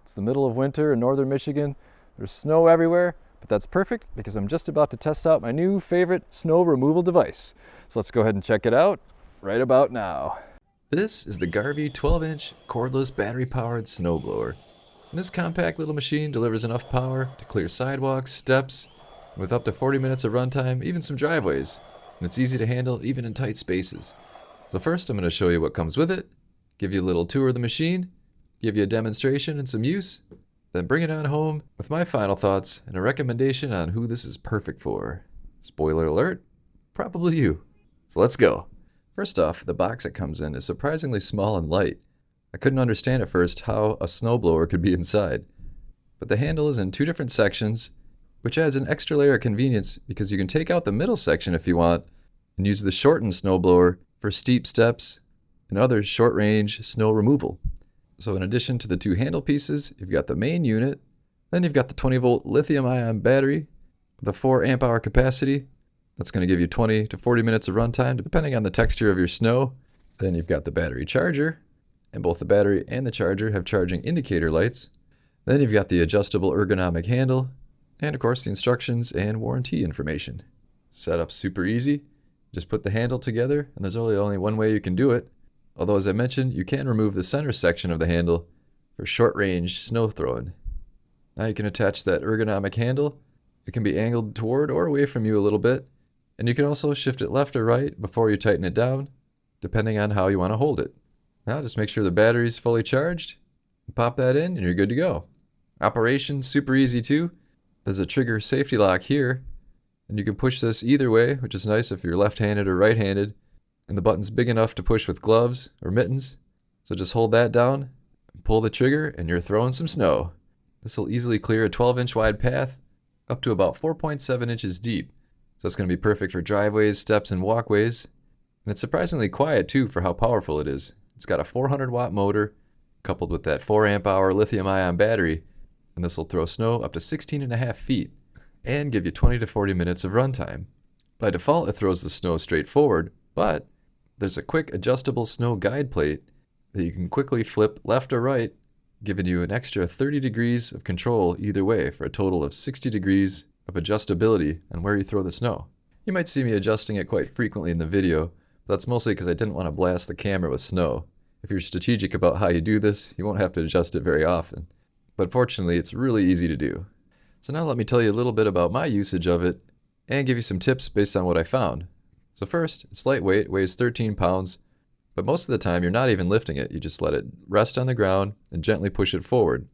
It's the middle of winter in northern Michigan. There's snow everywhere, but that's perfect because I'm just about to test out my new favorite snow removal device. So let's go ahead and check it out right about now. This is the Garvee 12-inch cordless battery-powered snow blower. And this compact little machine delivers enough power to clear sidewalks, steps, with up to 40 minutes of runtime, even some driveways. And it's easy to handle even in tight spaces. So first I'm going to show you what comes with it, give you a little tour of the machine, give you a demonstration and some use, then bring it on home with my final thoughts and a recommendation on who this is perfect for. Spoiler alert, probably you. So let's go. First off, the box it comes in is surprisingly small and light. I couldn't understand at first how a snowblower could be inside. But the handle is in two different sections, which adds an extra layer of convenience because you can take out the middle section if you want and use the shortened snowblower for steep steps and other short-range snow removal. So in addition to the two handle pieces, you've got the main unit, then you've got the 20-volt lithium-ion battery with a 4 amp hour capacity. That's going to give you 20 to 40 minutes of runtime depending on the texture of your snow. Then you've got the battery charger, and both the battery and the charger have charging indicator lights. Then you've got the adjustable ergonomic handle, and of course the instructions and warranty information. Setup's super easy. Just put the handle together, and there's only one way you can do it. Although as I mentioned, you can remove the center section of the handle for short-range snow throwing. Now you can attach that ergonomic handle. It can be angled toward or away from you a little bit, and you can also shift it left or right before you tighten it down, depending on how you want to hold it. Now just make sure the battery's fully charged, pop that in, and you're good to go. Operation's super easy too. There's a trigger safety lock here, and you can push this either way, which is nice if you're left-handed or right-handed, and the button's big enough to push with gloves or mittens. So just hold that down, and pull the trigger, and you're throwing some snow. This will easily clear a 12-inch wide path up to about 4.7 inches deep. So it's going to be perfect for driveways, steps, and walkways. And it's surprisingly quiet too for how powerful it is. It's got a 400 watt motor coupled with that 4 amp hour lithium ion battery, and this will throw snow up to 16.5 feet and give you 20 to 40 minutes of runtime. By default, it throws the snow straight forward, but there's a quick adjustable snow guide plate that you can quickly flip left or right, giving you an extra 30 degrees of control either way for a total of 60 degrees of adjustability on where you throw the snow. You might see me adjusting it quite frequently in the video, but that's mostly because I didn't want to blast the camera with snow. If you're strategic about how you do this, you won't have to adjust it very often. But fortunately, it's really easy to do. So now let me tell you a little bit about my usage of it and give you some tips based on what I found. So first, it's lightweight, weighs 13 pounds, but most of the time you're not even lifting it. You just let it rest on the ground and gently push it forward.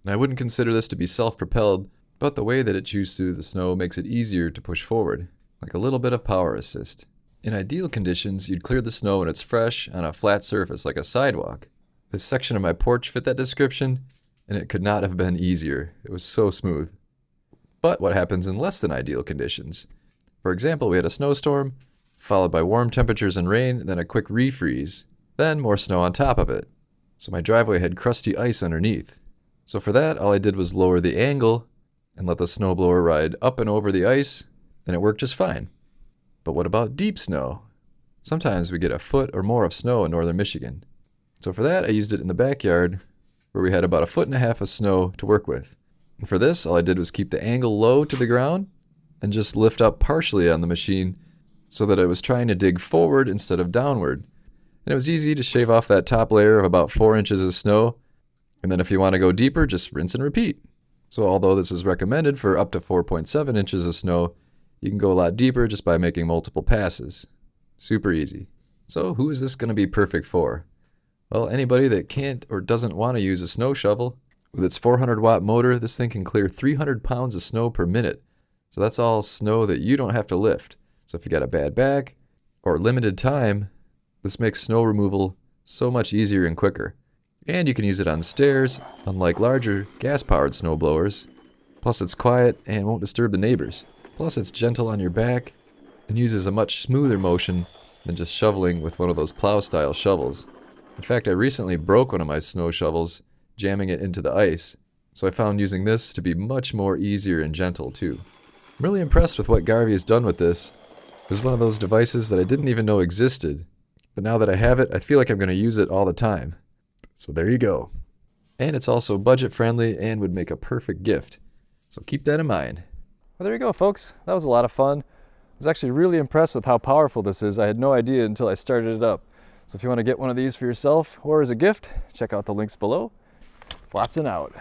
And I wouldn't consider this to be self-propelled, but the way that it chews through the snow makes it easier to push forward, like a little bit of power assist. In ideal conditions, you'd clear the snow when it's fresh on a flat surface like a sidewalk. This section of my porch fit that description, and it could not have been easier. It was so smooth. But what happens in less than ideal conditions? For example, we had a snowstorm, followed by warm temperatures and rain, then a quick refreeze, then more snow on top of it. So my driveway had crusty ice underneath. So for that, all I did was lower the angle and let the snowblower ride up and over the ice, and it worked just fine. But what about deep snow? Sometimes we get a foot or more of snow in northern Michigan. So for that, I used it in the backyard, where we had about 1.5 feet of snow to work with. And for this, all I did was keep the angle low to the ground and just lift up partially on the machine so that I was trying to dig forward instead of downward. And it was easy to shave off that top layer of about 4 inches of snow. And then if you want to go deeper, just rinse and repeat. So although this is recommended for up to 4.7 inches of snow, you can go a lot deeper just by making multiple passes. Super easy. So who is this going to be perfect for? Well, anybody that can't or doesn't want to use a snow shovel. With its 400 watt motor, this thing can clear 300 pounds of snow per minute. So that's all snow that you don't have to lift. So if you got a bad back or limited time, this makes snow removal so much easier and quicker. And you can use it on stairs, unlike larger gas-powered snow blowers. Plus it's quiet and won't disturb the neighbors. Plus it's gentle on your back and uses a much smoother motion than just shoveling with one of those plow-style shovels. In fact, I recently broke one of my snow shovels, jamming it into the ice, so I found using this to be much more easier and gentle too. I'm really impressed with what Garvee has done with this. It was one of those devices that I didn't even know existed, but now that I have it, I feel like I'm going to use it all the time. So there you go. And it's also budget friendly and would make a perfect gift. So keep that in mind. Well, there you go, folks. That was a lot of fun. I was actually really impressed with how powerful this is. I had no idea until I started it up. So if you want to get one of these for yourself or as a gift, check out the links below. Watson out.